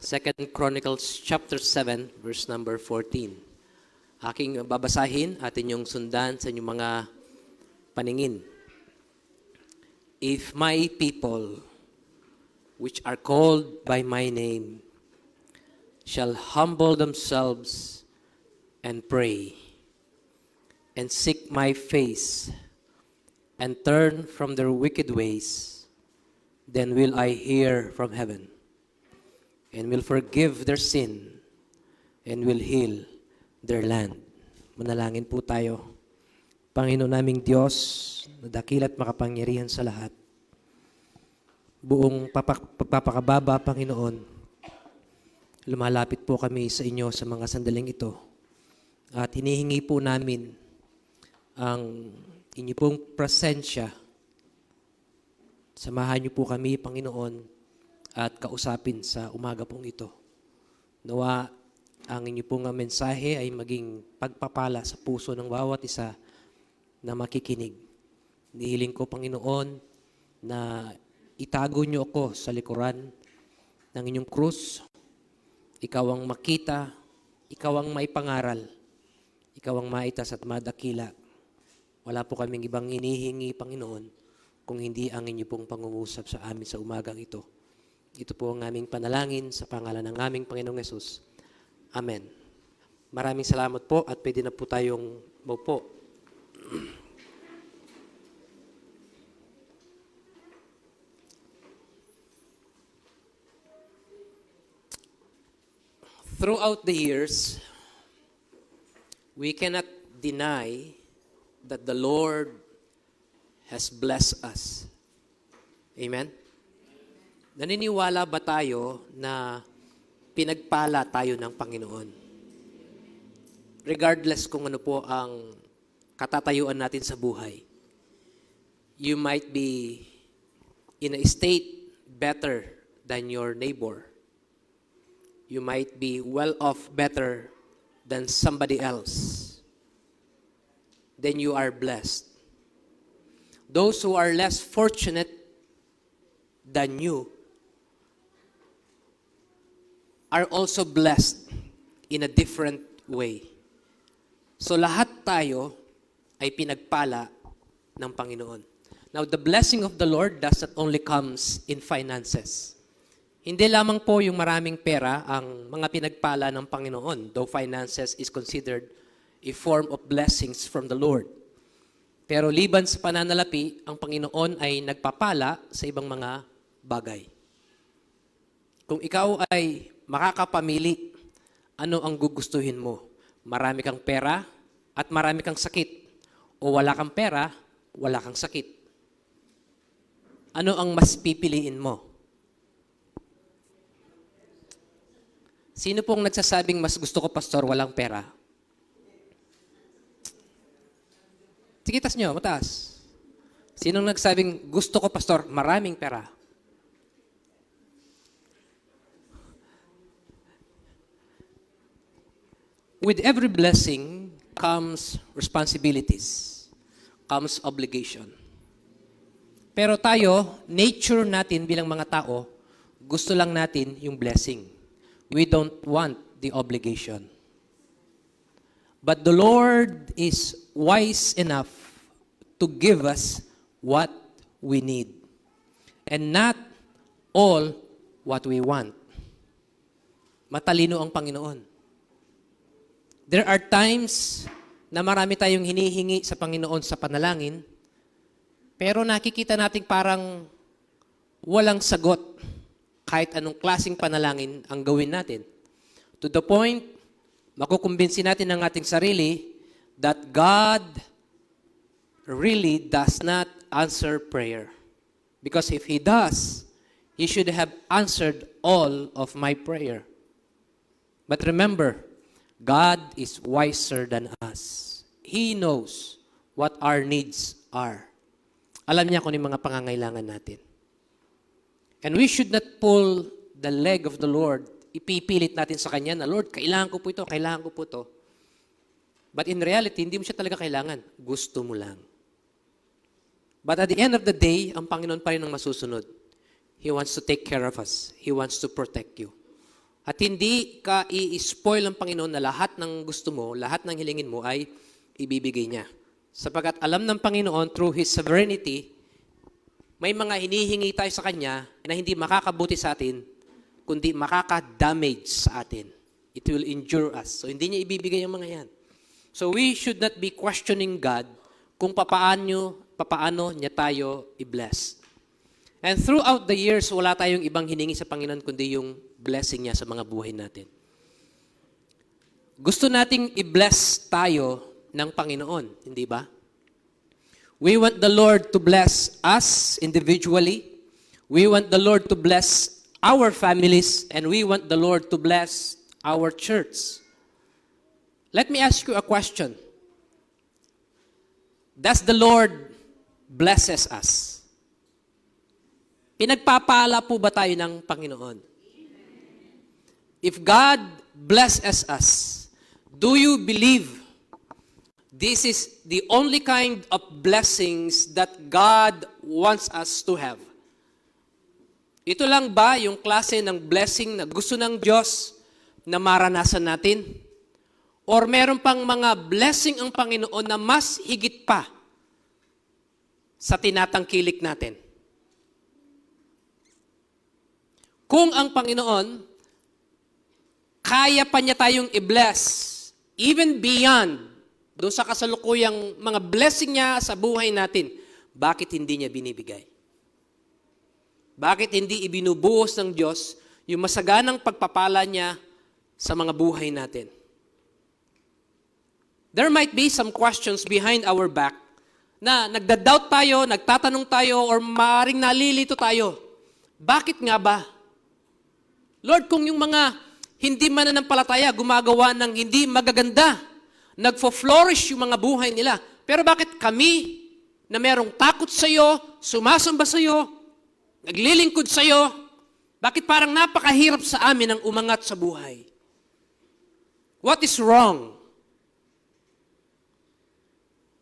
2 Chronicles chapter 7, verse number 14. Aking babasahin, atin yung sundan sa inyong mga paningin. If my people, which are called by my name, shall humble themselves and pray, and seek my face, and turn from their wicked ways, then will I hear from heaven, and will forgive their sin, and will heal their land. Manalangin po tayo. Panginoon naming Diyos, na dakila at makapangyarihan sa lahat, buong pagpapakababa, Panginoon, lumalapit po kami sa inyo sa mga sandaling ito. At hinihingi po namin ang inyo pong presensya. Samahan niyo po kami, Panginoon, at kausapin sa umaga pong ito. Nawa ang inyo pong mensahe ay maging pagpapala sa puso ng bawat isa na makikinig. Nihiling ko, Panginoon, na itago niyo ako sa likuran ng inyong krus. Ikaw ang makita, ikaw ang maipangaral, ikaw ang maitas at madakila. Wala po kaming ibang inihingi, Panginoon, kung hindi ang inyo pong pangungusap sa amin sa umagang ito. Ito po ang aming panalangin sa pangalan ng aming Panginoong Yesus. Amen. Maraming salamat po at pwede na po tayong maupo. Throughout the years, we cannot deny that the Lord has blessed us. Amen? Naniniwala ba tayo na pinagpala tayo ng Panginoon? Regardless kung ano po ang katatayuan natin sa buhay. You might be in a state better than your neighbor. You might be well off better than somebody else. Then you are blessed. Those who are less fortunate than you are also blessed in a different way. So lahat tayo ay pinagpala ng Panginoon. Now, the blessing of the Lord does not only comes in finances. Hindi lamang po yung maraming pera ang mga pinagpala ng Panginoon, though finances is considered a form of blessings from the Lord. Pero liban sa pananalapi, ang Panginoon ay nagpapala sa ibang mga bagay. Kung ikaw ay makakapamili, ano ang gugustuhin mo? Marami kang pera at marami kang sakit. O wala kang pera, wala kang sakit. Ano ang mas pipiliin mo? Sino pong nagsasabing mas gusto ko, Pastor, walang pera? Sige, tas nyo, mataas. Sinong nagsabing gusto ko, Pastor, maraming pera? With every blessing comes responsibilities, comes obligation. Pero tayo, nature natin bilang mga tao, gusto lang natin yung blessing. We don't want the obligation. But the Lord is wise enough to give us what we need, and not all what we want. Matalino ang Panginoon. There are times na marami tayong hinihingi sa Panginoon sa panalangin, pero nakikita natin parang walang sagot kahit anong klaseng panalangin ang gawin natin. To the point, makukumbinsi natin ang ating sarili that God really does not answer prayer. Because if He does, He should have answered all of my prayer. But remember, God is wiser than us. He knows what our needs are. Alam niya kung ano yung mga pangangailangan natin. And we should not pull the leg of the Lord. Ipipilit natin sa Kanya na, Lord, kailangan ko po ito, kailangan ko po ito. But in reality, hindi mo siya talaga kailangan. Gusto mo lang. But at the end of the day, ang Panginoon pa rin ang masusunod. He wants to take care of us. He wants to protect you. At hindi ka i-spoil ng Panginoon na lahat ng gusto mo, lahat ng hilingin mo ay ibibigay niya. Sapagkat alam ng Panginoon through His sovereignty, may mga hinihingi tayo sa Kanya na hindi makakabuti sa atin, kundi makaka-damage sa atin. It will injure us. So hindi niya ibibigay ang mga yan. So we should not be questioning God kung papaano niya tayo i-bless. And throughout the years, wala tayong ibang hiningi sa Panginoon kundi yung blessing niya sa mga buhay natin. Gusto nating i-bless tayo ng Panginoon, hindi ba? We want the Lord to bless us individually. We want the Lord to bless our families, and we want the Lord to bless our church. Let me ask you a question. Does the Lord blesses us? Pinagpapala po ba tayo ng Panginoon? If God blesses us, do you believe this is the only kind of blessings that God wants us to have? Ito lang ba yung klase ng blessing na gusto ng Diyos na maranasan natin? Or meron pang mga blessing ang Panginoon na mas higit pa sa tinatangkilik natin? Kung ang Panginoon, kaya pa niya tayong i-bless, even beyond, doon sa kasalukuyang mga blessing niya sa buhay natin, bakit hindi niya binibigay? Bakit hindi ibinubuhos ng Diyos yung masaganang pagpapala niya sa mga buhay natin? There might be some questions behind our back na nagda-doubt tayo, nagtatanong tayo, or maaaring nalilito tayo. Bakit nga ba? Lord, kung yung mga hindi mananampalataya gumagawa ng hindi magaganda, nagfo-flourish yung mga buhay nila, pero bakit kami na merong takot sa iyo, sumasamba sa iyo, naglilingkod sa iyo, bakit parang napakahirap sa amin ang umangat sa buhay? What is wrong?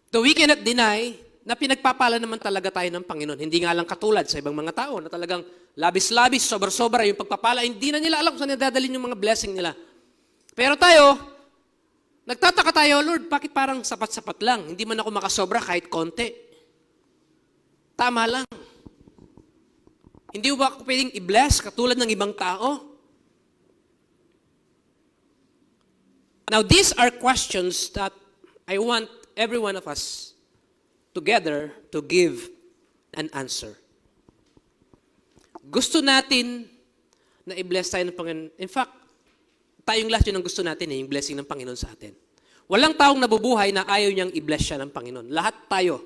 So we cannot deny na pinagpapala naman talaga tayo ng Panginoon. Hindi nga lang katulad sa ibang mga tao na talagang labis-labis, sobra-sobra yung pagpapala. Hindi na nila alam kung saan nadadalhin yung mga blessing nila. Pero tayo, nagtataka tayo, Lord, bakit parang sapat-sapat lang? Hindi man ako makasobra kahit konti. Tama lang. Hindi ba ako pwedeng i-bless katulad ng ibang tao? Now, these are questions that I want every one of us together to give an answer. Gusto natin na i-bless tayo ng Panginoon. In fact, tayong lahat yun ang gusto natin, yung blessing ng Panginoon sa atin. Walang taong nabubuhay na ayaw niyang i-bless siya ng Panginoon. Lahat tayo.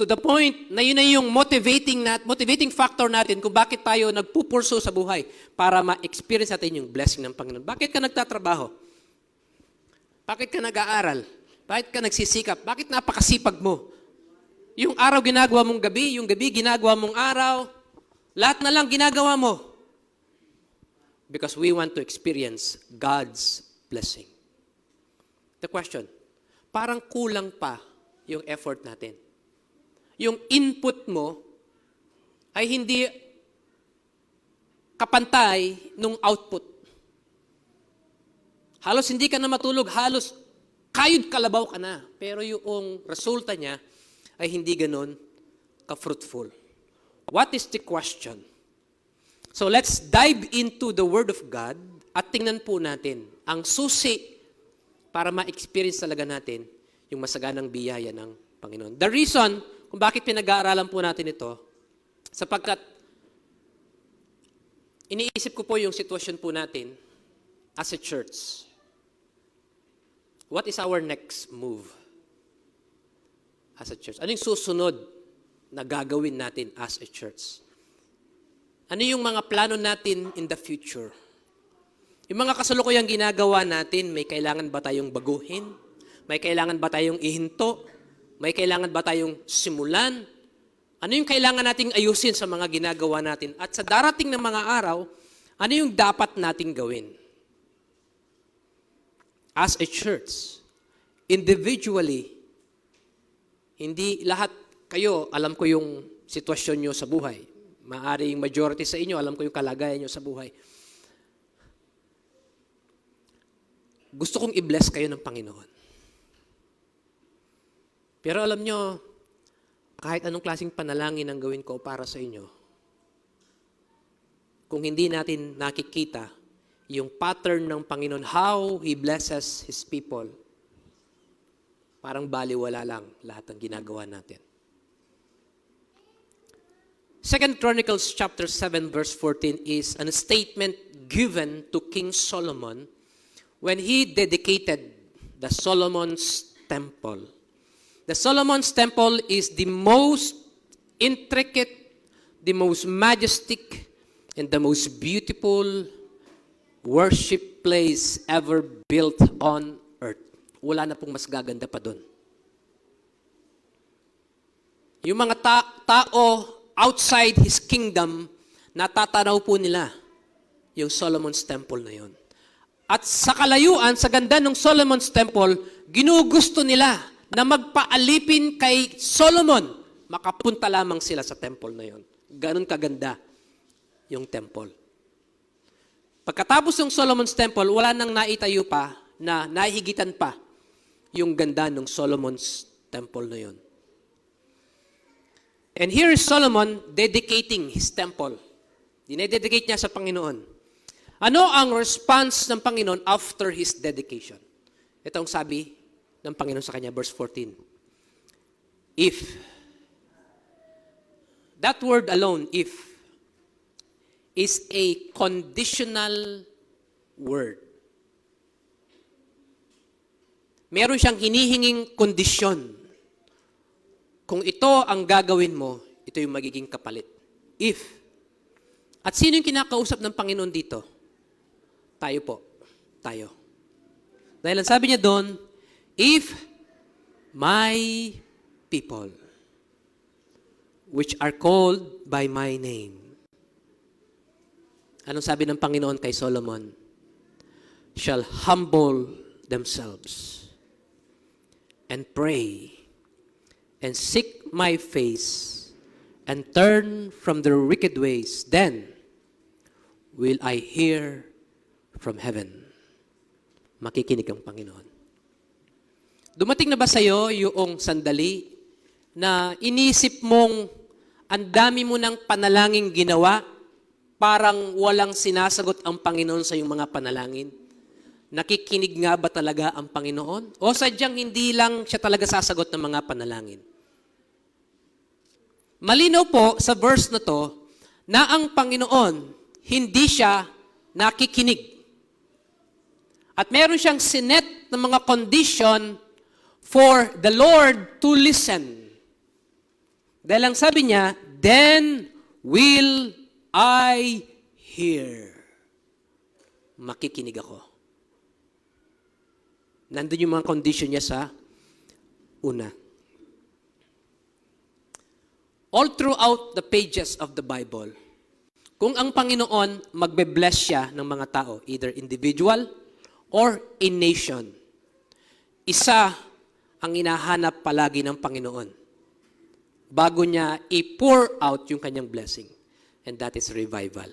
To the point na yun na yung motivating factor natin kung bakit tayo nagpupurso sa buhay para ma-experience natin yung blessing ng Panginoon. Bakit ka nagtatrabaho? Bakit ka nag-aaral? Bakit ka nagsisikap? Bakit napakasipag mo? Yung araw ginagawa mong gabi, yung gabi ginagawa mong araw, lahat na lang ginagawa mo. Because we want to experience God's blessing. The question, parang kulang pa yung effort natin. Yung input mo ay hindi kapantay nung output. Halos hindi ka na matulog, halos kayod kalabaw ka na. Pero yung resulta niya ay hindi ganon ka-fruitful. What is the question? So let's dive into the Word of God at tingnan po natin ang susi para ma-experience talaga natin yung masaganang biyaya ng Panginoon. The reason kung bakit pinag-aaralan po natin ito, sapagkat iniisip ko po yung sitwasyon po natin as a church. What is our next move as a church? Ano yung susunod na gagawin natin as a church? Ano yung mga plano natin in the future? Yung mga kasalukuyang ginagawa natin, may kailangan ba tayong baguhin? May kailangan ba tayong ihinto? May kailangan ba tayong simulan? Ano yung kailangan nating ayusin sa mga ginagawa natin? At sa darating na mga araw, ano yung dapat nating gawin? As a church, individually, hindi lahat kayo, alam ko yung sitwasyon nyo sa buhay. Maaring majority sa inyo, alam ko yung kalagayan nyo sa buhay. gusto kong i-bless kayo ng Panginoon. Pero alam nyo, kahit anong klaseng panalangin ang gawin ko para sa inyo, kung hindi natin nakikita yung pattern ng Panginoon, how He blesses His people, parang baliwala lang lahat ng ginagawa natin. 2 Chronicles chapter 7 verse 14 is a statement given to King Solomon when he dedicated the Solomon's temple. The Solomon's temple is the most intricate, the most majestic, and the most beautiful worship place ever built on earth. Wala na pong mas gaganda pa doon. Yung mga tao outside His kingdom, natatanaw po nila yung Solomon's temple na yun. At sa kalayuan, sa ganda ng Solomon's temple, ginugusto nila na magpaalipin kay Solomon. Makapunta lamang sila sa temple na yun. Ganon kaganda yung temple. Pagkatapos ng Solomon's temple, wala nang naitayo pa na nahihigitan pa yung ganda ng Solomon's temple na yun. And here is Solomon dedicating his temple. Dinededicate niya sa Panginoon. Ano ang response ng Panginoon after his dedication? Ito ang sabi ng Panginoon sa kanya, verse 14. If, that word alone, if, is a conditional word. Meron siyang hinihinging kondisyon. Kung ito ang gagawin mo, ito yung magiging kapalit. If. At sino yung kinakausap ng Panginoon dito? Tayo po. Tayo. Dahil ang sabi niya doon, if my people, which are called by my name. Anong sabi ng Panginoon kay Solomon? Shall humble themselves and pray and seek my face, and turn from their wicked ways, then will I hear from heaven. Makikinig ang Panginoon. Dumating na ba sa iyo yung sandali na inisip mong ang dami mo ng panalangin ginawa, parang walang sinasagot ang Panginoon sa iyong mga panalangin? Nakikinig nga ba talaga ang Panginoon? O sadyang hindi lang siya talaga sasagot ng mga panalangin? Malinaw po sa verse na to na ang Panginoon hindi siya nakikinig. At meron siyang sinet ng mga condition for the Lord to listen. Dahil ang sabi niya, then will I hear. Makikinig ako. Nandun yung mga condition niya sa una. All throughout the pages of the Bible, kung ang Panginoon magbe-bless siya ng mga tao, either individual or in nation, isa ang hinahanap palagi ng Panginoon bago niya i-pour out yung kanyang blessing. And that is revival.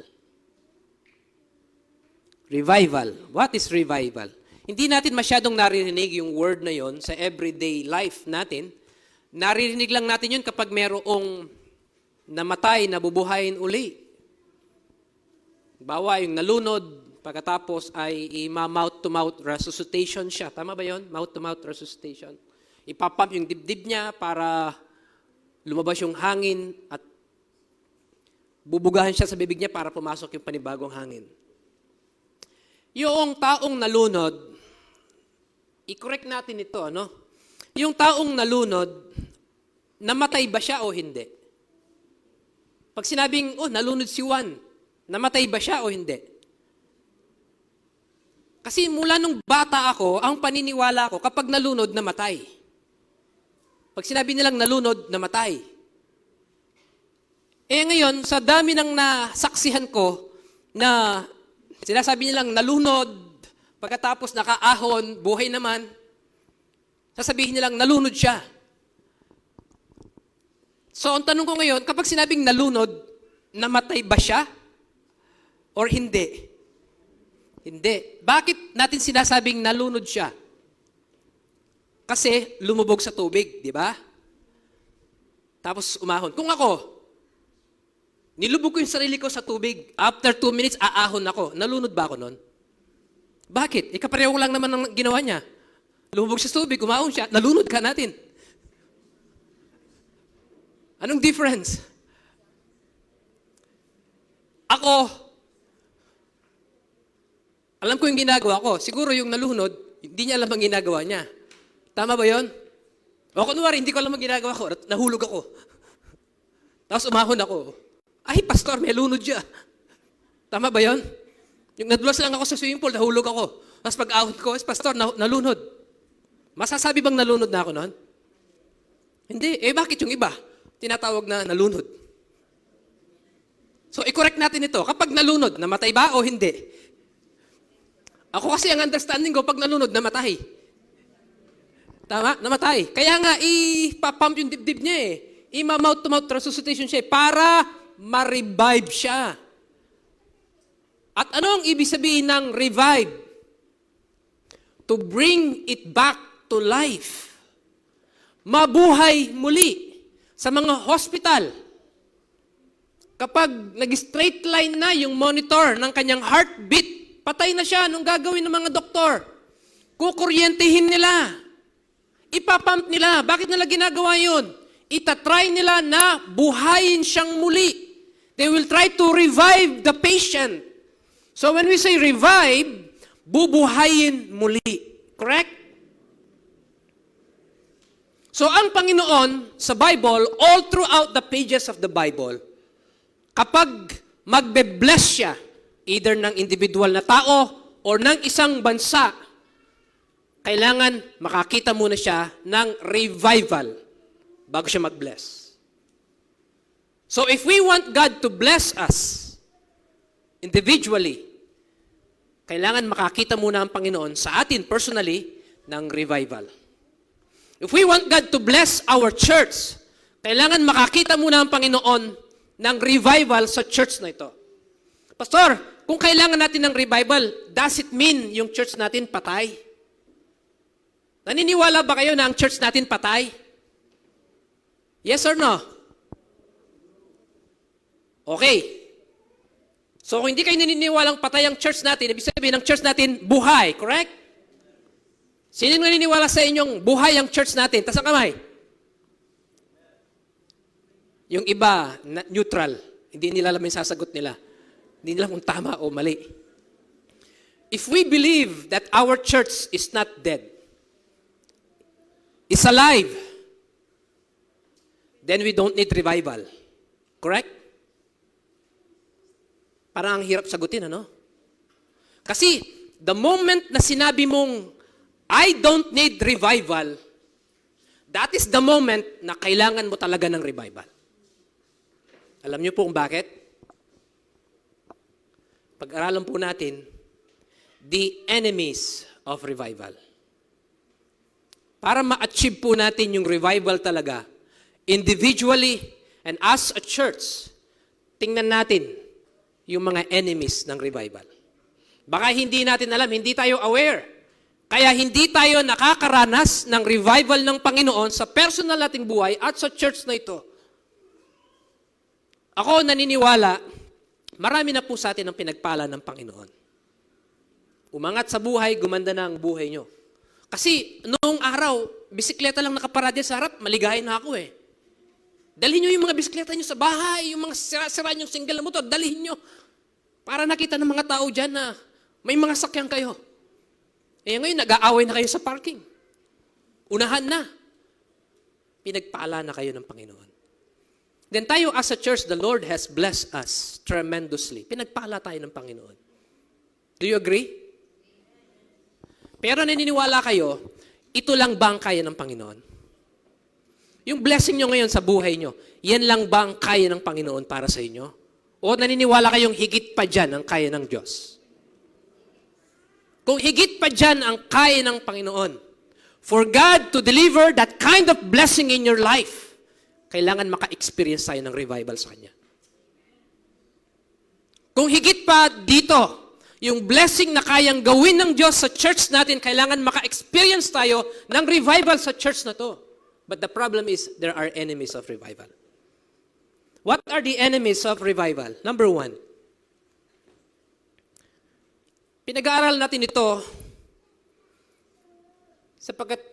Revival. What is revival? Hindi natin masyadong naririnig yung word na yon sa everyday life natin. Naririnig lang natin yun kapag mayroong namatay, nabubuhayin uli. Bawa yung nalunod, pagkatapos ay mouth-to-mouth resuscitation siya. Tama ba yun? Mouth-to-mouth resuscitation. Ipapump yung dibdib niya para lumabas yung hangin at bubugahan siya sa bibig niya para pumasok yung panibagong hangin. Yung taong nalunod, i-correct natin ito, ano? Yung taong nalunod, namatay ba siya o hindi? Pag sinabing, nalunod si Juan, namatay ba siya o hindi? Kasi mula nung bata ako, ang paniniwala ko, kapag nalunod, namatay. Pag sinabi nilang nalunod, namatay. Ngayon, sa dami ng nasaksihan ko, na sinasabi nilang nalunod, pagkatapos nakaahon, buhay naman, sasabihin nilang nalunod siya. So, ang tanong ko ngayon, kapag sinabing nalunod, namatay ba siya? Or hindi? Hindi. Bakit natin sinasabing nalunod siya? Kasi lumubog sa tubig, di ba? Tapos umahon. Kung ako, nilubog ko yung sarili ko sa tubig, after 2 minutes, aahon ako. Nalunod ba ako nun? Bakit? Kapareho lang naman ang ginawa niya. Lumubog sa tubig, umahon siya, nalunod ka natin. Anong difference? Ako, alam ko yung ginagawa ko. Siguro yung nalunod, hindi niya alam ang ginagawa niya. Tama ba yon? O kunwari, hindi ko alam ang ginagawa ko. Nahulog ako. Tapos umahon ako. Ay, pastor, may lunod siya. Tama ba yon? Yung nadulas lang ako sa swimming pool, nahulog ako. Tapos pag-ahon ko, pastor, nalunod. Masasabi bang nalunod na ako noon? Hindi. Bakit yung iba? Tinatawag na nalunod. So, i-correct natin ito. Kapag nalunod, namatay ba o hindi? Ako kasi ang understanding ko, pag nalunod, namatay. Tama? Namatay. Kaya nga, ipapump yung dibdib niya Ima-mouth-to-mouth resuscitation siya para ma-revive siya. At ano ang ibig sabihin ng revive? To bring it back to life. Mabuhay muli. Sa mga hospital, kapag nag-straight line na yung monitor ng kanyang heartbeat, patay na siya. Anong gagawin ng mga doktor? Kukuryentehin nila. Ipapump nila. Bakit nila ginagawa yun? Itatry nila na buhayin siyang muli. They will try to revive the patient. So when we say revive, bubuhayin muli. Correct? So ang Panginoon sa Bible, all throughout the pages of the Bible, kapag magbe-bless siya, either ng individual na tao or ng isang bansa, kailangan makakita muna siya ng revival bago siya mag-bless. So if we want God to bless us individually, kailangan makakita muna ang Panginoon sa atin personally ng revival. If we want God to bless our church, kailangan makakita muna ang Panginoon ng revival sa church na ito. Pastor, kung kailangan natin ng revival, does it mean yung church natin patay? Naniniwala ba kayo na ang church natin patay? Yes or no? Okay. So kung hindi kayo naniniwalang patay ang church natin, ibig sabihin ang church natin buhay, correct? Sino naniniwala sa inyong buhay ang church natin? Taas ang kamay. Yung iba, neutral. Hindi nila alam yung sasagot nila. Hindi nila kung tama o mali. If we believe that our church is not dead, is alive, then we don't need revival. Correct? Parang ang hirap sagutin, ano? Kasi, the moment na sinabi mong, I don't need revival, that is the moment na kailangan mo talaga ng revival. Alam niyo po kung bakit? Pag-aralan po natin, the enemies of revival. Para ma-achieve po natin yung revival talaga, individually and as a church, tingnan natin yung mga enemies ng revival. Baka hindi natin alam, hindi tayo aware. Kaya hindi tayo nakakaranas ng revival ng Panginoon sa personal nating buhay at sa church na ito. Ako naniniwala, marami na po sa atin ang pinagpala ng Panginoon. Umangat sa buhay, gumanda na ang buhay nyo. Kasi noong araw, bisikleta lang nakaparada sa harap, maligayin na ako Dalhin nyo yung mga bisikleta nyo sa bahay, yung mga sira-sira nyo single na motor, dalhin nyo. Para nakita ng mga tao dyan na may mga sakyan kayo. Ngayon, nag-aaway na kayo sa parking. Unahan na. Pinagpala na kayo ng Panginoon. Then tayo as a church, the Lord has blessed us tremendously. Pinagpala tayo ng Panginoon. Do you agree? Pero naniniwala kayo, ito lang ba ang kaya ng Panginoon? Yung blessing nyo ngayon sa buhay nyo, yan lang ba ang kaya ng Panginoon para sa inyo? O naniniwala kayong higit pa dyan ang kaya ng Diyos? Kung higit pa dyan ang kaya ng Panginoon, for God to deliver that kind of blessing in your life, kailangan maka-experience tayo ng revival sa Kanya. Kung higit pa dito, Yung blessing na kayang gawin ng Diyos sa church natin, kailangan maka-experience tayo ng revival sa church na to. But the problem is, there are enemies of revival. What are the enemies of revival? Number one, pinag-aaral natin ito sapagkat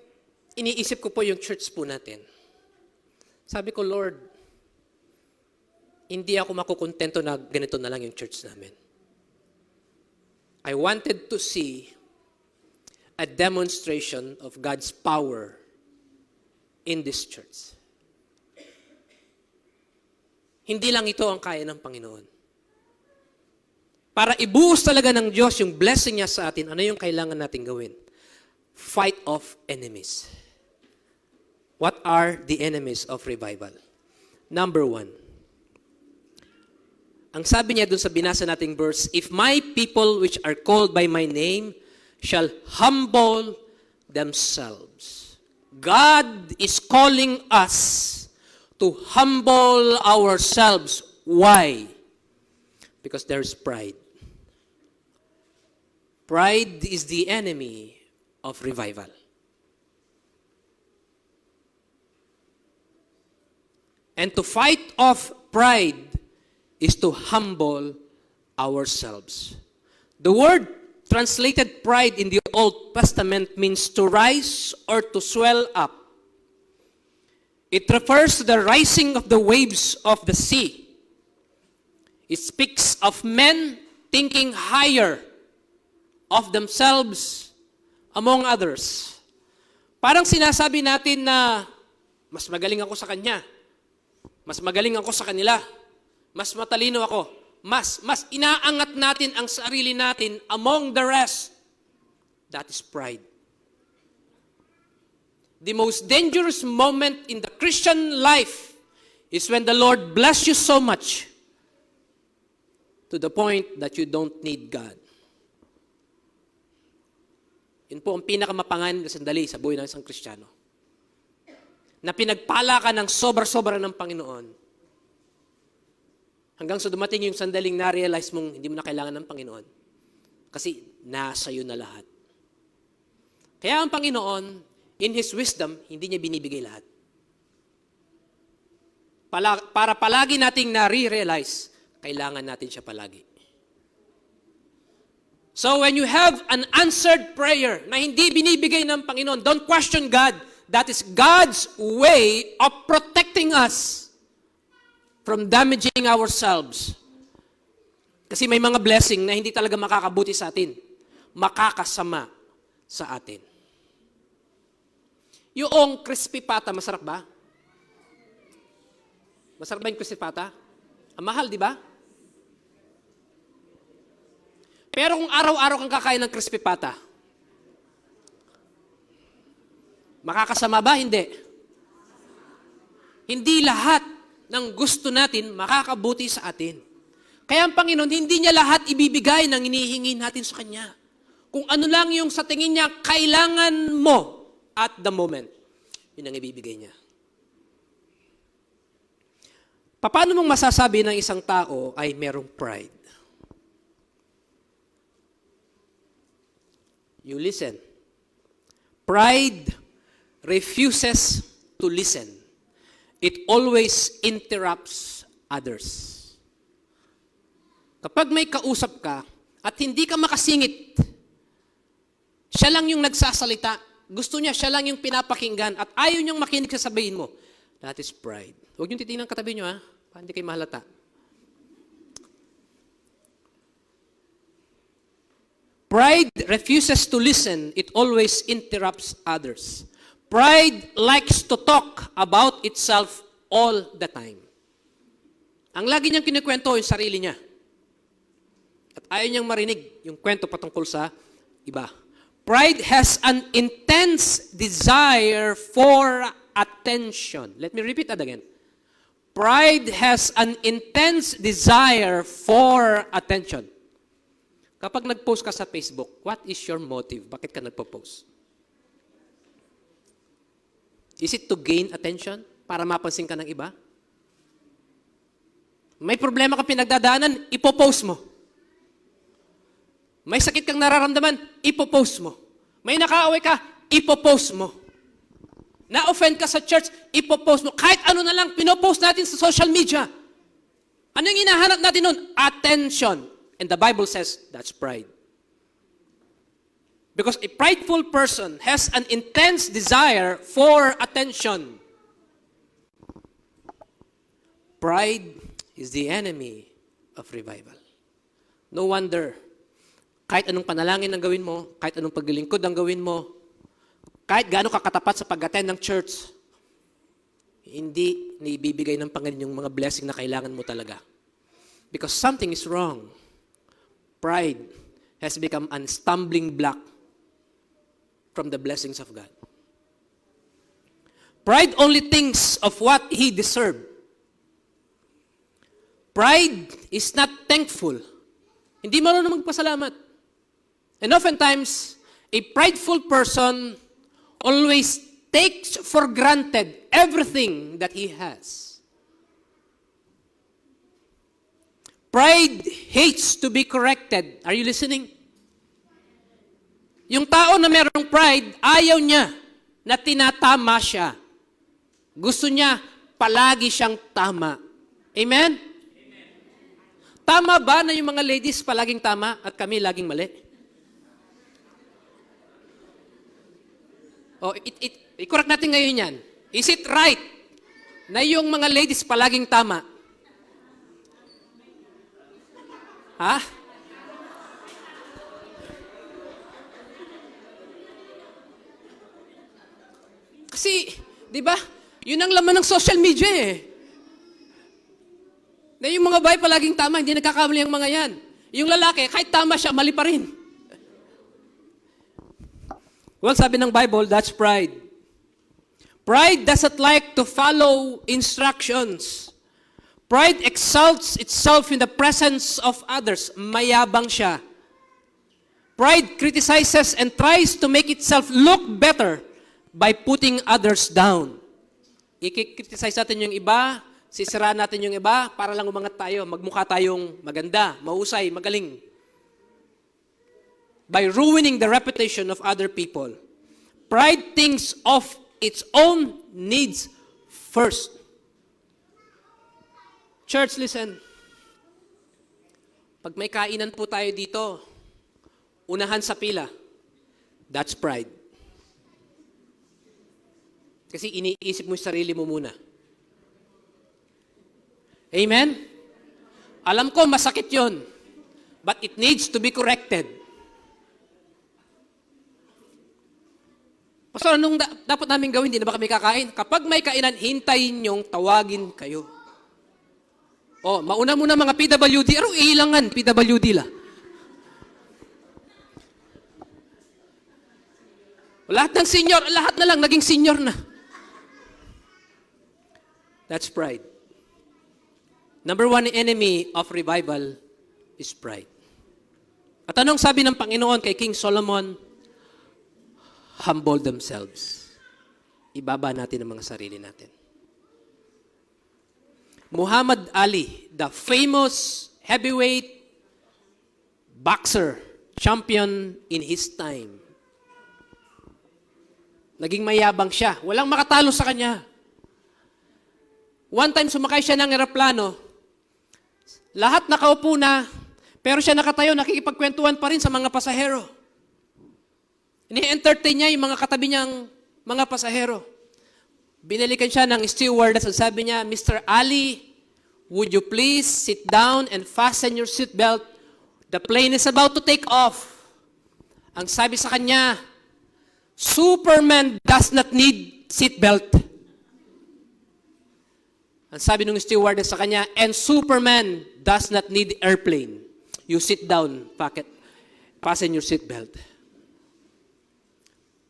iniisip ko po yung church po natin. Sabi ko, Lord, hindi ako makukontento na ganito na lang yung church namin. I wanted to see a demonstration of God's power in this church. Hindi lang ito ang kaya ng Panginoon. Para ibuhos talaga ng Diyos yung blessing niya sa atin, ano yung kailangan natin gawin? Fight off enemies. What are the enemies of revival? Number one, ang sabi niya dun sa binasa nating verse, if my people which are called by my name shall humble themselves. God is calling us to humble ourselves. Why? Because there's pride. Pride is the enemy of revival. And to fight off pride is to humble ourselves. The word translated pride in the Old Testament means to rise or to swell up. It refers to the rising of the waves of the sea. It speaks of men thinking higher of themselves among others. Parang sinasabi natin na mas magaling ako sa kanya. Mas magaling ako sa kanila. Mas matalino ako. Mas inaangat natin ang sarili natin among the rest. That is pride. The most dangerous moment in the Christian life is when the Lord bless you so much to the point that you don't need God. Yun po ang pinakamapanganib na sandali sa buhay ng isang Kristiyano. Na pinagpala ka ng sobra-sobra ng Panginoon. Hanggang sa dumating yung sandaling na-realize mong hindi mo na kailangan ng Panginoon. Kasi nasa iyo na lahat. Kaya ang Panginoon, in His wisdom, hindi niya binibigay lahat. Para palagi nating na-realize, kailangan natin siya palagi. So when you have an answered prayer na hindi binibigay ng Panginoon, don't question God. That is God's way of protecting us from damaging ourselves. Kasi may mga blessing na hindi talaga makakabuti sa atin. Makakasama sa atin. Yung crispy pata, masarap ba? Masarap ba yung crispy pata? Ang mahal, di ba? Pero kung araw-araw kang kakain ng crispy pata, makakasama ba? Hindi. Hindi lahat ng gusto natin makakabuti sa atin. Kaya ang Panginoon, hindi niya lahat ibibigay ng hinihingi natin sa Kanya. Kung ano lang yung sa tingin niya, kailangan mo at the moment, yun ang ibibigay niya. Paano mong masasabi ng isang tao ay merong pride? You listen. Pride refuses to listen. It always interrupts others. Kapag may kausap ka at hindi ka makasingit, siya lang yung nagsasalita, gusto niya, siya lang yung pinapakinggan at ayaw niyang makinig sa sabihin mo. That is pride. Huwag niyong titingnan katabi niyo, para hindi kayo mahalata. Pride refuses to listen. It always interrupts others. Pride likes to talk about itself all the time. Ang lagi niyang kinikwento yung sarili niya. At ayaw niyang marinig yung kwento patungkol sa iba. Pride has an intense desire for attention. Let me repeat that again. Pride has an intense desire for attention. Kapag nag-post ka sa Facebook, what is your motive? Bakit ka nagpo-post? Is it to gain attention? Para mapansin ka ng iba? May problema ka pinagdadaanan, ipopost mo. May sakit kang nararamdaman, ipopost mo. May nakaaway ka, ipopost mo. Na-offend ka sa church, ipopost mo. Kahit ano na lang, pinopost natin sa social media. Ano yung hinahanap natin nun? Attention. And the Bible says, that's pride. Because a prideful person has an intense desire for attention. Pride is the enemy of revival. No wonder, kahit anong panalangin ang gawin mo, kahit anong paglilingkod ang gawin mo, kahit gaano kakatapat sa pag-attend ng church, hindi naibibigay ng Panginoon yung mga blessing na kailangan mo talaga. Because something is wrong. Pride has become a stumbling block from the blessings of God. Pride only thinks of what he deserved. Pride is not thankful. Hindi marunong magpasalamat. And oftentimes, a prideful person always takes for granted everything that he has. Pride hates to be corrected. Are you listening? Yung tao na merong pride, ayaw niya na tinatama siya. Gusto niya palagi siyang tama. Amen? Tama ba na yung mga ladies palaging tama at kami laging mali? I-correct natin ngayon yan. Is it right na yung mga ladies palaging tama? Ha? Kasi, di ba, yun ang laman ng social media eh. Na yung mga babae palaging tama, hindi nagkakamali ang mga yan. Yung lalaki, kahit tama siya, mali pa rin. Well, sabi ng Bible, that's pride. Pride doesn't like to follow instructions. Pride exalts itself in the presence of others. Mayabang siya. Pride criticizes and tries to make itself look better by putting others down. I-criticize natin yung iba, sisiraan natin yung iba para lang umangat tayo, magmukha tayong maganda, mahusay, magaling. By ruining the reputation of other people. Pride thinks of its own needs first. Church, listen. Pag may kainan po tayo dito, unahan sa pila, that's pride. Kasi iniisip mo yung sarili mo muna. Amen? Alam ko, masakit yun. But it needs to be corrected. Pastor, anong dapat namin gawin? Hindi na ba kami kakain? Kapag may kainan, hintayin niyong tawagin kayo. Oh, mauna muna mga PWD. Anong ilangan? PWD la. Lahat ng senior, lahat na lang naging senior na. That's pride. Number one enemy of revival is pride. At anong sabi ng Panginoon kay King Solomon? Humble themselves. Ibaba natin ang mga sarili natin. Muhammad Ali, the famous heavyweight boxer, champion in his time. Naging mayabang siya. Walang makatalo sa kanya. One time sumakay siya ng eroplano. Lahat nakaupo na, pero siya nakatayo, nakikipagkwentuhan pa rin sa mga pasahero. Ini-entertain niya yung mga katabi niyang mga pasahero. Binalikan siya ng stewardess at sabi niya, Mr. Ali, would you please sit down and fasten your seatbelt? The plane is about to take off. Ang sabi sa kanya, Superman does not need seatbelt. Ang sabi ng stewardess sa kanya, and Superman does not need airplane. You sit down, fasten your seatbelt.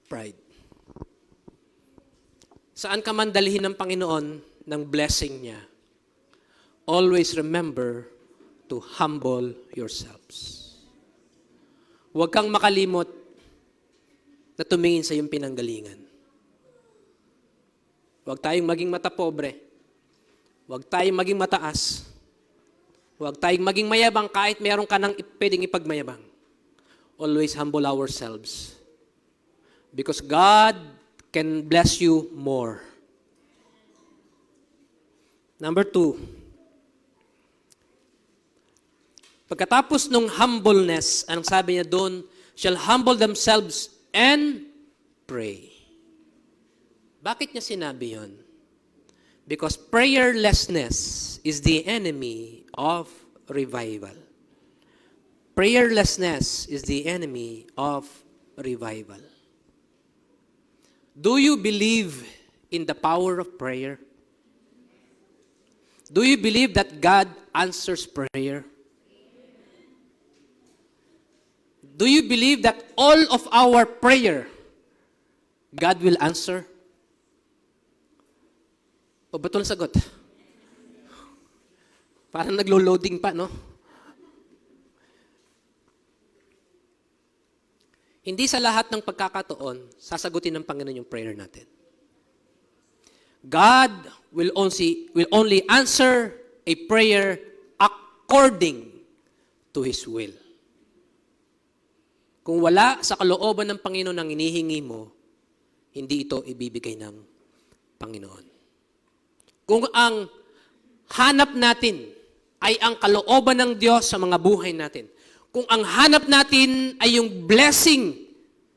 Pride. Saan ka man dalhin ng Panginoon ng blessing niya, always remember to humble yourselves. Huwag kang makalimot na tumingin sa iyong pinanggalingan. Huwag tayong maging mata pobre. Huwag tayong maging mataas. Huwag tayong maging mayabang kahit meron ka nang pwedeng ipagmayabang. always humble ourselves. Because God can bless you more. Number 2, pagkatapos nung humbleness, anong sabi niya doon? Shall humble themselves and pray. Bakit niya sinabi yon? Because prayerlessness is the enemy of revival. Prayerlessness is the enemy of revival. Do you believe in the power of prayer? Do you believe that God answers prayer? Do you believe that all of our prayer, God will answer? O ba't walang sagot? Parang naglo-loading pa, no? Hindi sa lahat ng pagkakataon, sasagutin ng Panginoon yung prayer natin. God will only answer a prayer according to His will. Kung wala sa kalooban ng Panginoon ang inihingi mo, hindi ito ibibigay ng Panginoon. Kung ang hanap natin ay ang kalooban ng Diyos sa mga buhay natin, kung ang hanap natin ay yung blessing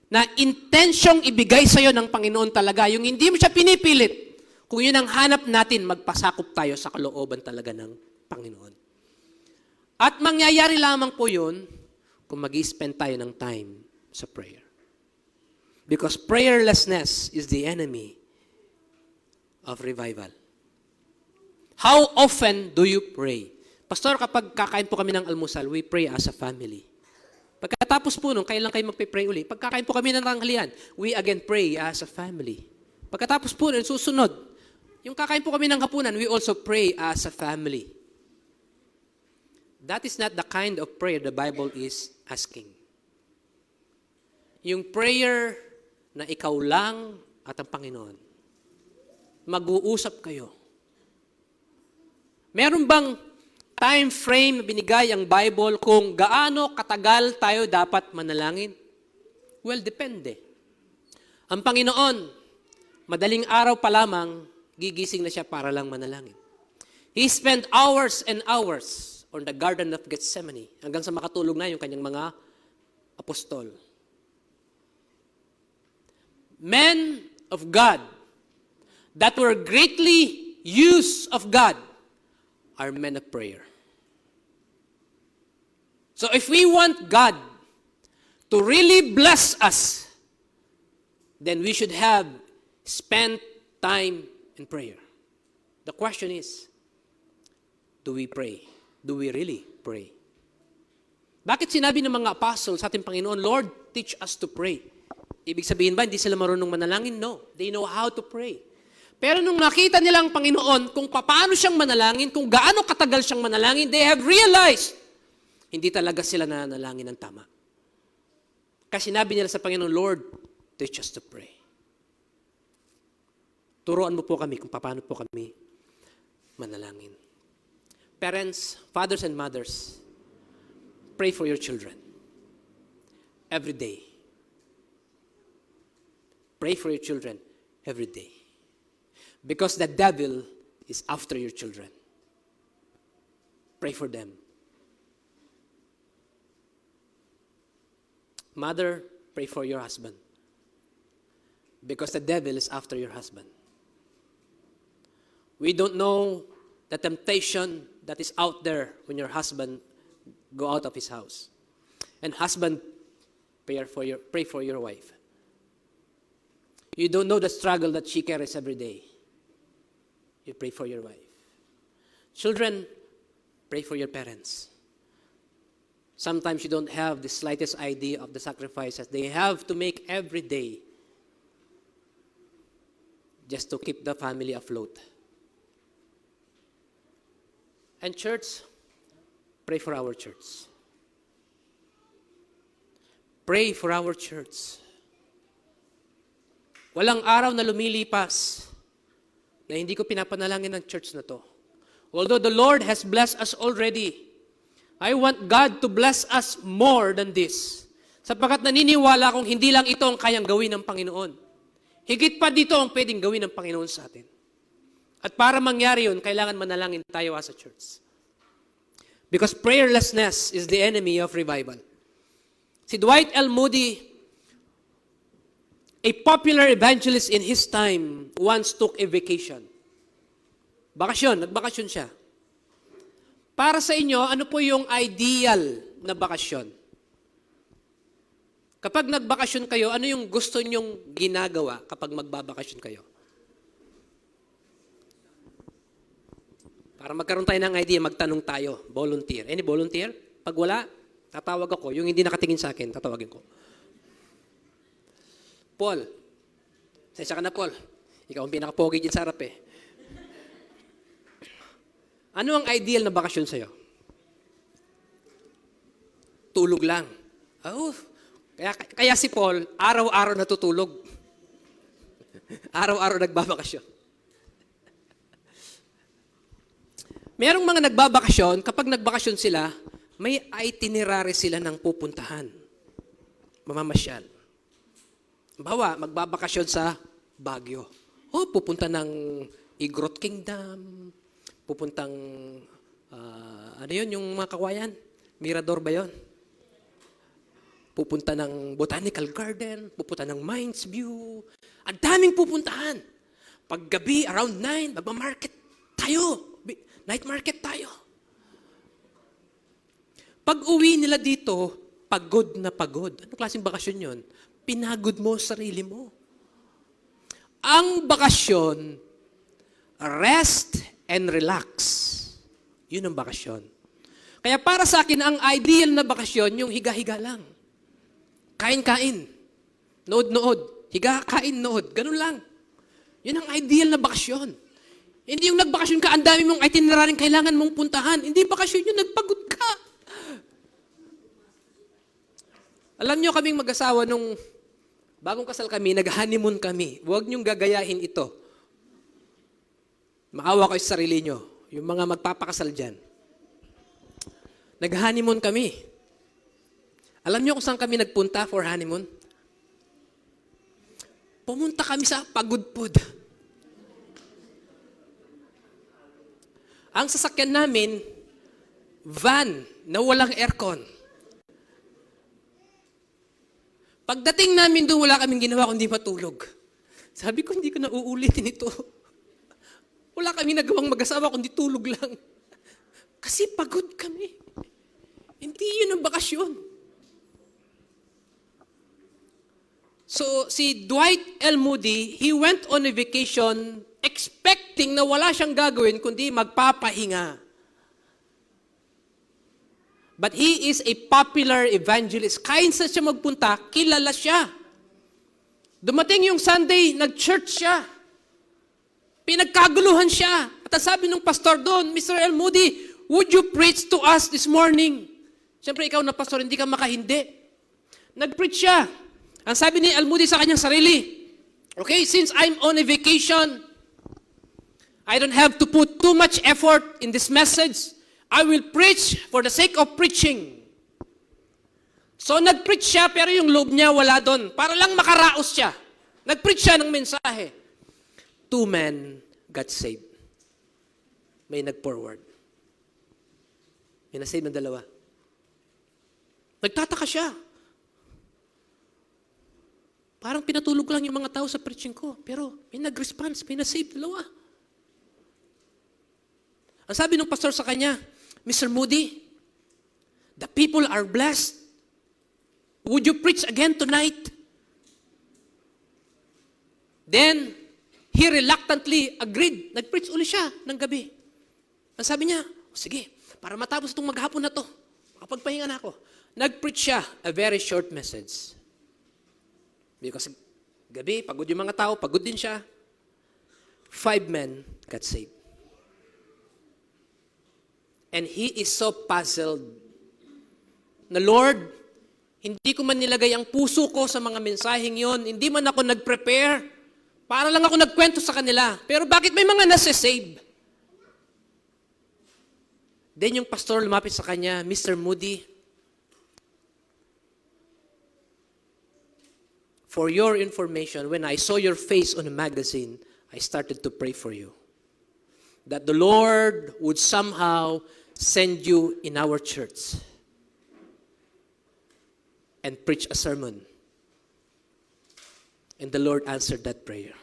na intensyong ibigay sa'yo ng Panginoon talaga, yung hindi mo siya pinipilit, kung yun ang hanap natin, magpasakop tayo sa kalooban talaga ng Panginoon. At mangyayari lamang po yun kung mag-spend tayo ng time sa prayer. Because prayerlessness is the enemy of revival. How often do you pray? Pastor, kapag kakain po kami ng almusal, we pray as a family. Pagkatapos po nung, kailan kayo magpe-pray uli? Pagkakain po kami ng tanghalian, we again pray as a family. Pagkatapos po nun, susunod, yung kakain po kami ng hapunan, we also pray as a family. That is not the kind of prayer the Bible is asking. Yung prayer na ikaw lang at ang Panginoon. Mag-uusap kayo. Meron bang time frame na binigay ang Bible kung gaano katagal tayo dapat manalangin? Well, depende. Ang Panginoon, madaling araw pa lamang, gigising na siya para lang manalangin. He spent hours and hours on the Garden of Gethsemane hanggang sa makatulog na yung kanyang mga apostol. Men of God that were greatly used of God are men of prayer. So if we want God to really bless us, then we should have spent time in prayer. The question is, do we pray? Do we really pray? Bakit sinabi ng mga apostles sa ating Panginoon, Lord, teach us to pray? Ibig sabihin ba, hindi sila marunong manalangin? No. They know how to pray. Pero nung nakita nila ang Panginoon, kung paano siyang manalangin, kung gaano katagal siyang manalangin, they have realized, hindi talaga sila nanalangin ng tama. Kasi sinabi nila sa Panginoon, Lord, teach us to pray. Turuan mo po kami kung paano po kami manalangin. Parents, fathers and mothers, pray for your children. Every day. Pray for your children every day. Because the devil is after your children. Pray for them. Mother, pray for your husband. Because the devil is after your husband. We don't know the temptation that is out there when your husband go out of his house. And husband, pray for your wife. You don't know the struggle that she carries every day. You pray for your wife. Children, pray for your parents. Sometimes you don't have the slightest idea of the sacrifices they have to make every day just to keep the family afloat. And church, pray for our church. Pray for our church. Walang araw na lumilipas na hindi ko pinapanalangin ng church na to. Although the Lord has blessed us already, I want God to bless us more than this. Sapagkat naniniwala akong hindi lang ito ang kayang gawin ng Panginoon. Higit pa dito ang pwedeng gawin ng Panginoon sa atin. At para mangyari yun, kailangan manalangin tayo as a church. Because prayerlessness is the enemy of revival. Si Dwight L. Moody, a popular evangelist in his time, once took a vacation. Nagbakasyon siya. Para sa inyo, ano po yung ideal na bakasyon? Kapag nagbakasyon kayo, ano yung gusto nyong ginagawa kapag magbabakasyon kayo? Para magkaroon tayo ng idea, magtanong tayo. Volunteer. Any volunteer? Pag wala, tatawag ako. Yung hindi nakatingin sa akin, tatawagin ko. Paul. Sensya ka na, Paul. Ikaw ang pinaka-pogi dyan sa harap eh. Ano ang ideal na bakasyon sa'yo? Tulog lang. Oh, kaya si Paul, araw-araw natutulog. Araw-araw nagbabakasyon. Merong mga nagbabakasyon, kapag nagbakasyon sila, may itinerary sila ng pupuntahan. Mamamasyal. Bawa, magbabakasyon sa Baguio. Pupunta ng Igrot Kingdom, pupuntang, ano yun, yung mga kawayan? Mirador ba yun? Pupunta ng Botanical Garden, pupunta ng Mines View. Ang daming pupuntahan. Paggabi, around 9, magmamarket tayo. Night market tayo. Pag uwi nila dito, pagod na pagod. Anong klaseng bakasyon yun? Pinagod mo sarili mo. Ang bakasyon, rest and relax. Yun ang bakasyon. Kaya para sa akin, ang ideal na bakasyon, yung higa-higa lang. Kain-kain. Nood-nood. Higa, kain, nood. Ganun lang. Yun ang ideal na bakasyon. Hindi yung nagbakasyon ka, ang dami mong itinerary kailangan mong puntahan. Hindi bakasyon yun, nagpagod ka. Alam nyo kaming mag-asawa nung bagong kasal kami, nag-honeymoon kami. Huwag nyong gagayahin ito. Maawa kayo sa sarili nyo. Yung mga magpapakasal dyan. Nag-honeymoon kami. Alam nyo kung saan kami nagpunta for honeymoon? Pumunta kami sa Pagudpud. Ang sasakyan namin, van na walang aircon. Pagdating namin doon, wala kaming ginawa kundi matulog. Sabi ko, hindi ko na uulitin ito. Wala kaming nagawang mag-asawa kundi tulog lang. Kasi pagod kami. Hindi yun ang bakasyon. So, si Dwight L. Moody, he went on a vacation expecting na wala siyang gagawin kundi magpapahinga. But he is a popular evangelist. Kahit saan siya magpunta, kilala siya. Dumating yung Sunday, nag-church siya. Pinagkaguluhan siya. At ang sabi ng pastor doon, Mr. L. Moody, would you preach to us this morning? Siyempre, ikaw na pastor, hindi ka makahindi. Nag-preach siya. Ang sabi ni L. Moody sa kanyang sarili, okay, since I'm on a vacation, I don't have to put too much effort in this message. I will preach for the sake of preaching. So nag-preach siya pero yung loob niya wala doon. Para lang makaraos siya. Nag-preach siya ng mensahe. 2 men got saved. May nag-forward. May na-save ng 2. Nagtataka siya. Parang pinatulog lang yung mga tao sa preaching ko. Pero may nag-response, may na-save 2. Ang sabi ng pastor sa kanya, Mr. Moody, the people are blessed. Would you preach again tonight? Then, he reluctantly agreed. Nag-preach uli siya ng gabi. Ang sabi niya, sige, para matapos itong maghapon na to, makapagpahinga na ako. Nag-preach siya a very short message. Because gabi, pagod yung mga tao, pagod din siya. 5 men got saved. And he is so puzzled na, Lord, hindi ko man nilagay ang puso ko sa mga mensaheng yon. Hindi man ako nag-prepare. Para lang ako nagkwento sa kanila. Pero bakit may mga nasa-save? Then yung pastor lumapit sa kanya, Mr. Moody, For your information, when I saw your face on a magazine, I started to pray for you. That the Lord would somehow send you in our church and preach a sermon. And the Lord answered that prayer.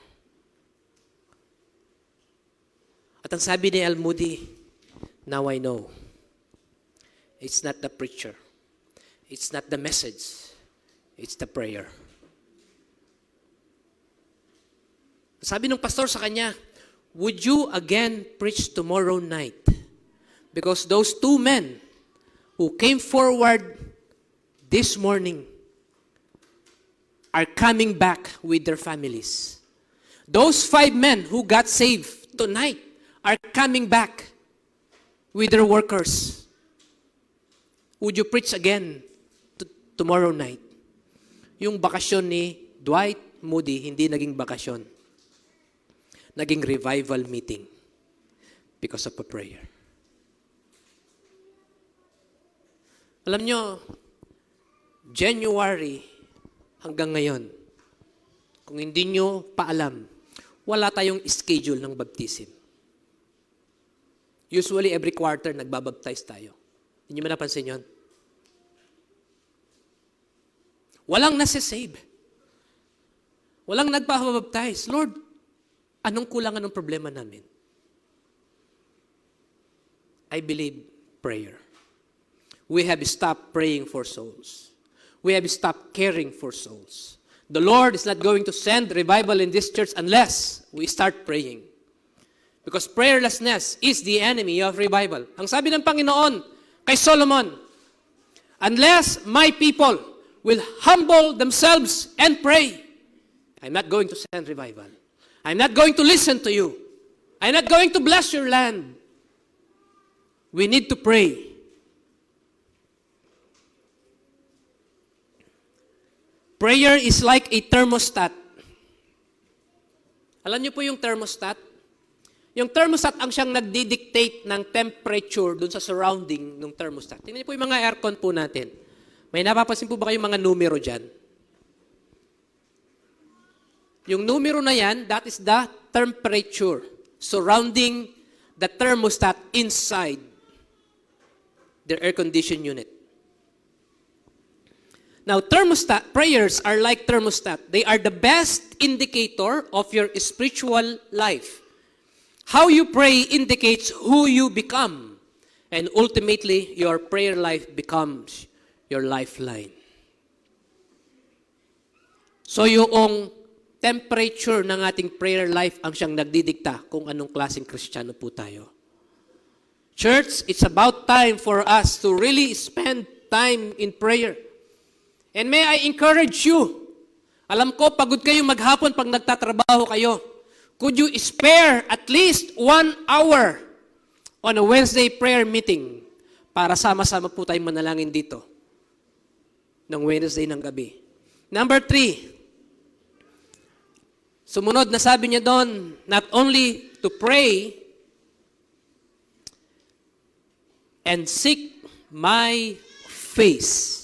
At ang sabi ni Al Moody, now I know. It's not the preacher. It's not the message. It's the prayer. Sabi ng pastor sa kanya, would you again preach tomorrow night? Because those 2 men who came forward this morning are coming back with their families. Those 5 men who got saved tonight are coming back with their workers. Would you preach again tomorrow night? Yung bakasyon ni Dwight Moody, hindi naging bakasyon. Naging revival meeting because of a prayer. Alam nyo, January hanggang ngayon, kung hindi nyo paalam, wala tayong schedule ng baptism. Usually, every quarter, nagbabaptize tayo. Hindi nyo napansin yun? Walang nasisave. Walang nagpapabaptize. Lord, anong kulangan ng problema namin? I believe prayer. We have stopped praying for souls. We have stopped caring for souls. The Lord is not going to send revival in this church unless we start praying. Because prayerlessness is the enemy of revival. Ang sabi ng Panginoon kay Solomon, unless my people will humble themselves and pray, I'm not going to send revival. I'm not going to listen to you. I'm not going to bless your land. We need to pray. Prayer is like a thermostat. Alam niyo po yung thermostat? Yung thermostat ang siyang nagdi-dictate ng temperature dun sa surrounding ng thermostat. Tingnan niyo po yung mga aircon po natin. May napapansin po ba kayong mga numero dyan? Yung numero na yan, that is the temperature surrounding the thermostat inside their air-conditioned unit. Now, prayers are like thermostat. They are the best indicator of your spiritual life. How you pray indicates who you become. And ultimately, your prayer life becomes your lifeline. So yung temperature ng ating prayer life ang siyang nagdidikta kung anong klaseng Kristiyano po tayo. Church, it's about time for us to really spend time in prayer. And may I encourage you, alam ko pagod kayo maghapon pag nagtatrabaho kayo, could you spare at least 1 hour on a Wednesday prayer meeting para sama-sama po tayong manalangin dito ng Wednesday ng gabi. Number 3, sumunod na sabi niya doon, not only to pray and seek my face.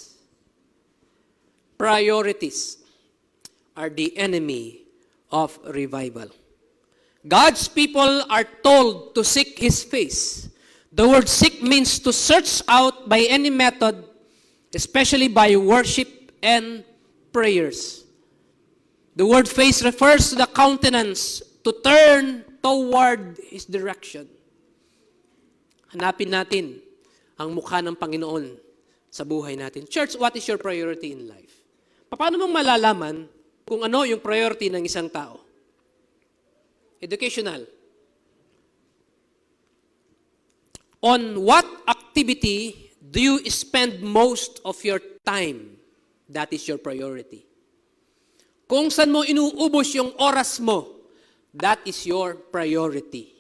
Priorities are the enemy of revival. God's people are told to seek His face. The word seek means to search out by any method, especially by worship and prayers. The word face refers to the countenance, to turn toward His direction. Hanapin natin ang mukha ng Panginoon sa buhay natin. Church, what is your priority in life? Paano mong malalaman kung ano yung priority ng isang tao? Educational. On what activity do you spend most of your time? That is your priority. Kung saan mo inuubos yung oras mo, that is your priority.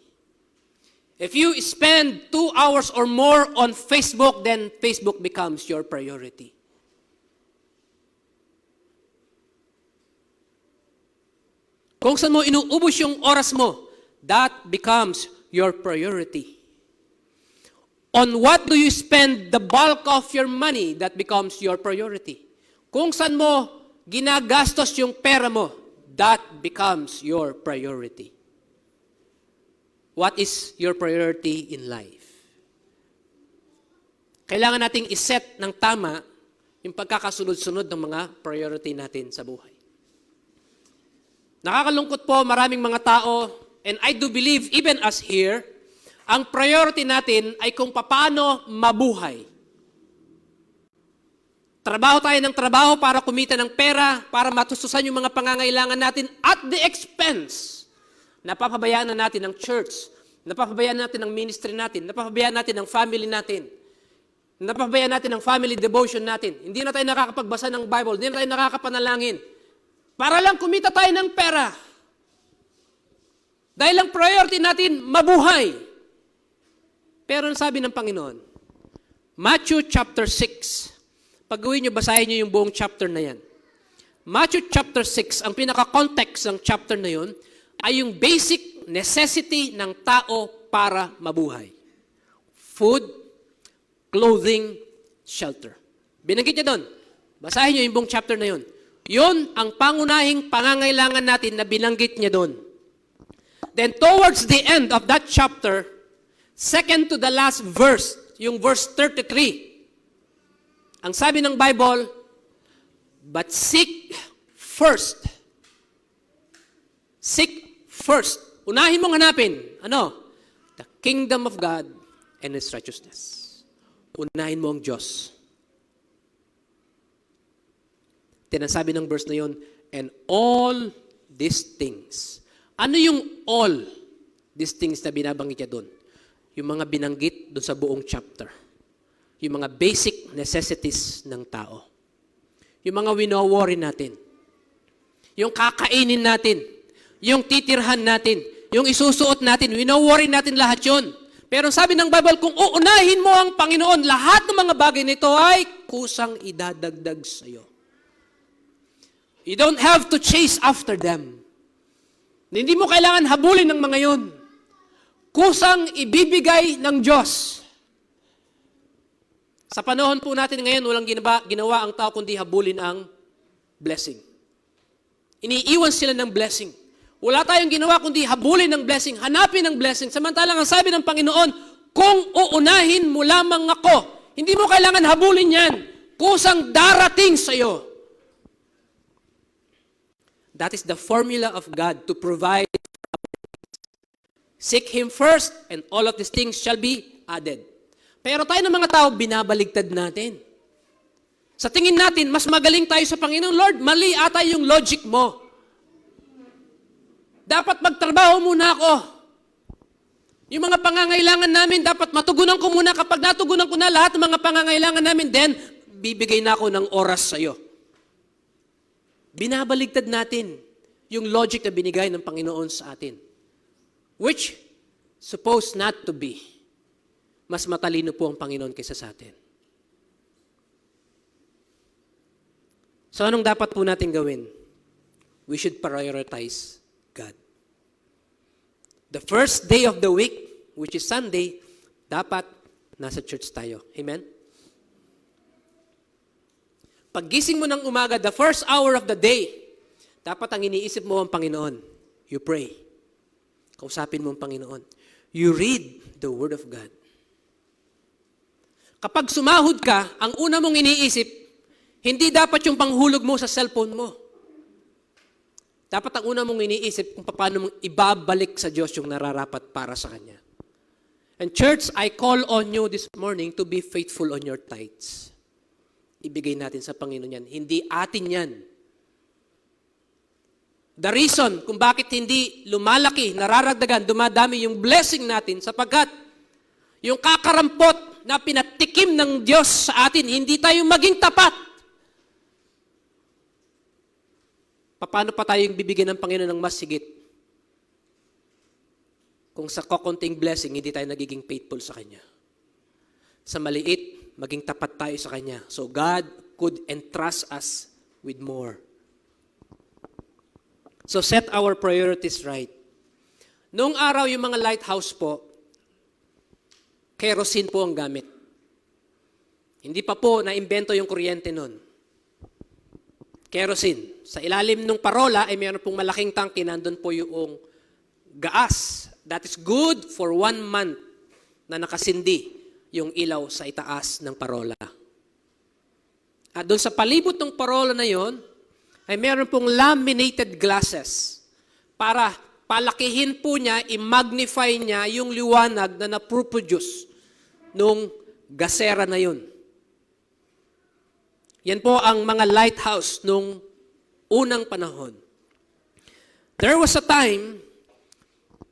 If you spend 2 hours or more on Facebook, then Facebook becomes your priority. Kung saan mo inuubos yung oras mo, that becomes your priority. On what do you spend the bulk of your money, that becomes your priority. Kung saan mo ginagastos yung pera mo, that becomes your priority. What is your priority in life? Kailangan nating iset ng tama yung pagkakasunod-sunod ng mga priority natin sa buhay. Nakakalungkot po, maraming mga tao, and I do believe even us here, ang priority natin ay kung paano mabuhay. Trabaho tayo ng trabaho para kumita ng pera, para matustusan yung mga pangangailangan natin at the expense. Napapabayaan na natin ang church, napapabayaan natin ang ministry natin, napapabayaan natin ang family natin, napapabayaan natin ang family devotion natin. Hindi na tayo nakakapagbasa ng Bible, hindi na tayo nakakapanalangin. Para lang kumita tayo ng pera. Dahil ang priority natin, mabuhay. Pero ang sabi ng Panginoon, Matthew chapter 6, pag gawin nyo, basahin nyo yung buong chapter na yan. Matthew chapter 6, ang pinaka-context ng chapter na yun, ay yung basic necessity ng tao para mabuhay. Food, clothing, shelter. Binanggit niya doon. Basahin nyo yung buong chapter na yun. Yun ang pangunahing pangangailangan natin na binanggit niya doon. Then towards the end of that chapter, second to the last verse, yung verse 33, ang sabi ng Bible, but seek first. Seek first. Unahin mong hanapin. Ano? The kingdom of God and His righteousness. Unahin mo ang Diyos. Then ang sabi ng verse na yun, and all these things. Ano yung all these things na binabanggit niya doon? Yung mga binanggit doon sa buong chapter. Yung mga basic necessities ng tao. Yung mga wino-worry natin. Yung kakainin natin. Yung titirhan natin. Yung isusuot natin. Wino-worry natin lahat yun. Pero sabi ng Bible, kung uunahin mo ang Panginoon, lahat ng mga bagay nito ay kusang idadagdag sa iyo. You don't have to chase after them. Hindi mo kailangan habulin ng mga yon. Kusang ibibigay ng Diyos. Sa panahon po natin ngayon, walang ginawa ang tao kundi habulin ang blessing. Iniiwan sila ng blessing. Wala tayong ginawa kundi habulin ng blessing, hanapin ng blessing. Samantalang ang sabi ng Panginoon, kung uunahin mo lamang ako, hindi mo kailangan habulin yan. Kusang darating sa iyo. That is the formula of God to provide. Seek Him first, and all of these things shall be added. Pero tayo ng mga tao, binabaligtad natin. Sa tingin natin, mas magaling tayo sa Panginoon. Lord, mali ata yung logic mo. Dapat magtrabaho muna ako. Yung mga pangangailangan namin, dapat matugunan ko muna. Kapag natugunan ko na lahat ng mga pangangailangan namin, then, bibigay na ako ng oras sa iyo. Binabaligtad natin yung logic na binigay ng Panginoon sa atin. Which, supposed not to be. Mas matalino po ang Panginoon kaysa sa atin. So anong dapat po natin gawin? We should prioritize God. The first day of the week, which is Sunday, dapat nasa church tayo. Amen? Paggising mo ng umaga, the first hour of the day, dapat ang iniisip mo ang Panginoon. You pray. Kausapin mo ang Panginoon. You read the Word of God. Kapag sumahod ka, ang una mong iniisip, hindi dapat yung panghulog mo sa cellphone mo. Dapat ang una mong iniisip kung paano mong ibabalik sa Diyos yung nararapat para sa Kanya. And church, I call on you this morning to be faithful on your tithes. Ibigay natin sa Panginoon yan. Hindi atin yan. The reason kung bakit hindi lumalaki, nararagdagan, dumadami yung blessing natin sapagkat yung kakarampot na pinatikim ng Diyos sa atin, hindi tayo maging tapat. Paano pa tayong bibigyan ng Panginoon ng mas higit? Kung sa kokonting blessing, hindi tayo nagiging faithful sa Kanya. Sa maliit, maging tapat tayo sa Kanya. So God could entrust us with more. So set our priorities right. Noong araw yung mga lighthouse po, kerosene po ang gamit. Hindi pa po na-imbento yung kuryente noon. kerosene. Sa ilalim ng parola ay mayroon pong malaking tangke, nandun po yung gaas. That is good for 1 month na nakasindi yung ilaw sa itaas ng parola. At doon sa palibot ng parola na yon, ay meron pong laminated glasses para palakihin po niya, i-magnify niya yung liwanag na naproproduce nung gasera na yun. Yan po ang mga lighthouse nung unang panahon. There was a time,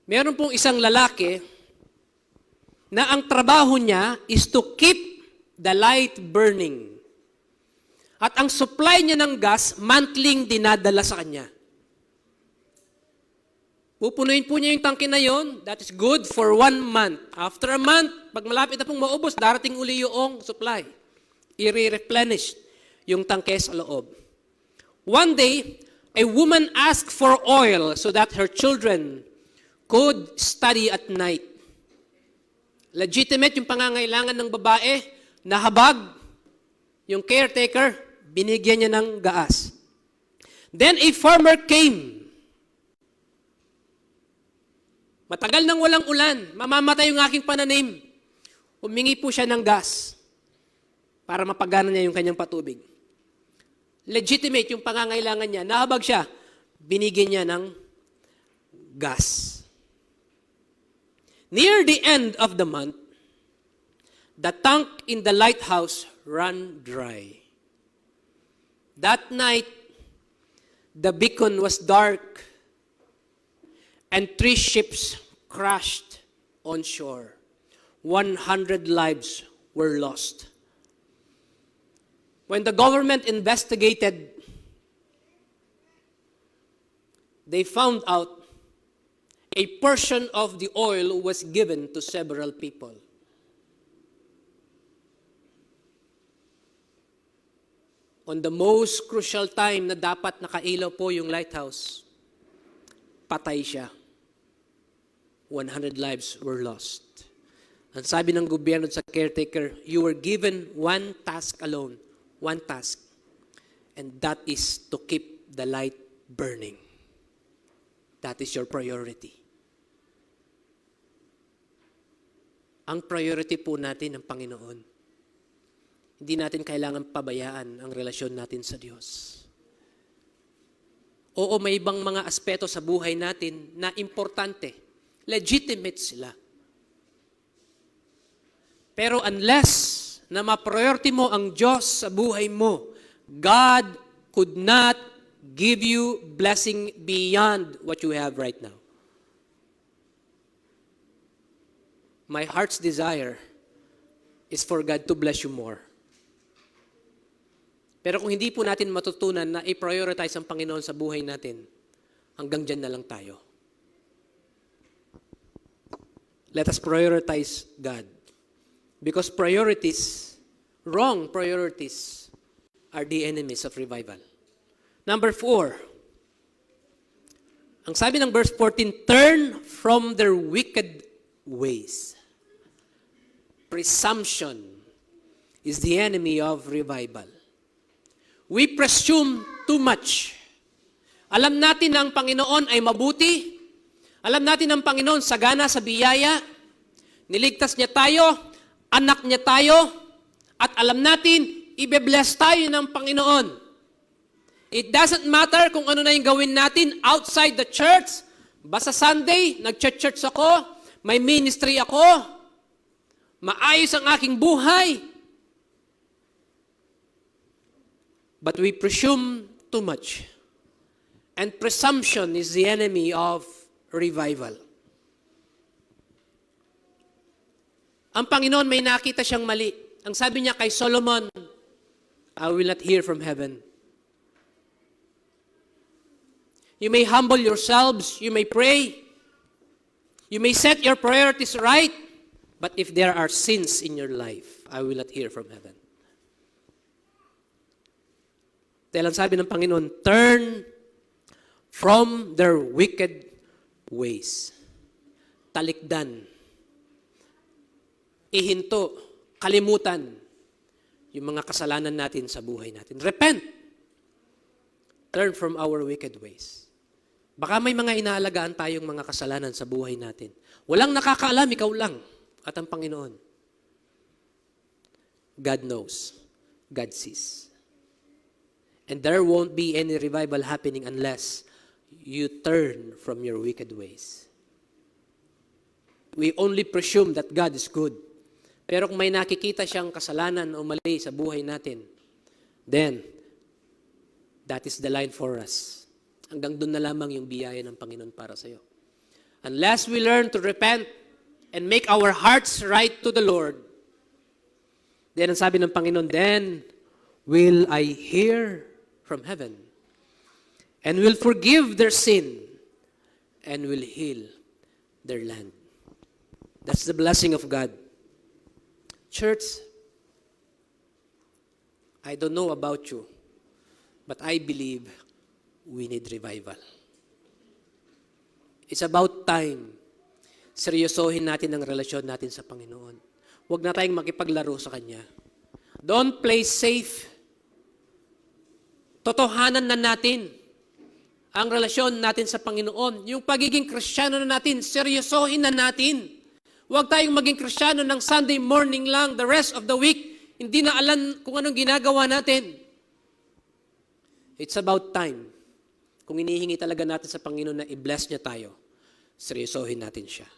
meron pong isang lalaki na ang trabaho niya is to keep the light burning. At ang supply niya ng gas, monthly dinadala sa kanya. Pupunuin po niya yung tangke na yon. That is good for 1 month. After a month, pag malapit na pong maubos, darating uli yung supply. I-replenish yung tangke sa loob. One day, a woman asked for oil so that her children could study at night. Legitimate yung pangangailangan ng babae, nahabag, yung caretaker, binigyan niya ng gaas. Then a farmer came. Matagal nang walang ulan, mamamatay yung aking pananim. Humingi po siya ng gas para mapagana niya yung kanyang patubig. Legitimate yung pangangailangan niya, nahabag siya, binigyan niya ng gas. Near the end of the month, the tank in the lighthouse ran dry. That night, the beacon was dark and 3 ships crashed on shore. 100 lives were lost. When the government investigated, they found out a portion of the oil was given to several people. On the most crucial time na dapat nakailaw po yung lighthouse, patay siya. 100 lives were lost. Ang sabi ng gobyerno sa caretaker, you were given 1 task alone. 1 task. And that is to keep the light burning. That is your priority. Ang priority po natin ng Panginoon. Hindi natin kailangan pabayaan ang relasyon natin sa Diyos. Oo, may ibang mga aspeto sa buhay natin na importante. Legitimate sila. Pero unless na ma-priority mo ang Diyos sa buhay mo, God could not give you blessing beyond what you have right now. My heart's desire is for God to bless you more. Pero kung hindi po natin matutunan na i-prioritize ang Panginoon sa buhay natin, hanggang dyan na lang tayo. Let us prioritize God. Because priorities, wrong priorities, are the enemies of revival. Number 4, ang sabi ng verse 14, turn from their wicked ways. Presumption is the enemy of revival. We presume too much. Alam natin na ang Panginoon ay mabuti. Alam natin na ang Panginoon sagana sa biyaya. Niligtas niya tayo, anak niya tayo, at alam natin, ibe-bless tayo ng Panginoon. It doesn't matter kung ano na yung gawin natin outside the church. Basta Sunday, nag-church ako, may ministry ako, maayos ang aking buhay. But we presume too much. And presumption is the enemy of revival. Ang Panginoon may nakita siyang mali. Ang sabi niya kay Solomon, I will not hear from heaven. You may humble yourselves, you may pray, you may set your priorities right, but if there are sins in your life, I will not hear from heaven. Dahil ang sabi ng Panginoon, turn from their wicked ways. Talikdan. Ihinto. Kalimutan yung mga kasalanan natin sa buhay natin. Repent. Turn from our wicked ways. Baka may mga inaalagaan tayong mga kasalanan sa buhay natin. Walang nakakaalam, ikaw lang at ang Panginoon. God knows. God sees. And there won't be any revival happening unless you turn from your wicked ways. We only presume that God is good. Pero kung may nakikita siyang kasalanan o mali sa buhay natin, then, that is the line for us. Hanggang doon na lamang yung biyaya ng Panginoon para sa iyo. Unless we learn to repent and make our hearts right to the Lord, then ang sabi ng Panginoon, then will I hear from heaven and will forgive their sin and will heal their land. That's the blessing of God. Church, I don't know about you, but I believe we need revival. It's about time. Seryosohin natin ang relasyon natin sa Panginoon. Huwag na tayong makipaglaro sa Kanya. Don't play safe. Totohanan na natin ang relasyon natin sa Panginoon. Yung pagiging Kristiyano na natin, seryosohin na natin. Huwag tayong maging Kristiyano ng Sunday morning lang, the rest of the week, hindi na alam kung anong ginagawa natin. It's about time. Kung inihingi talaga natin sa Panginoon na i-bless niya tayo, seryosohin natin siya.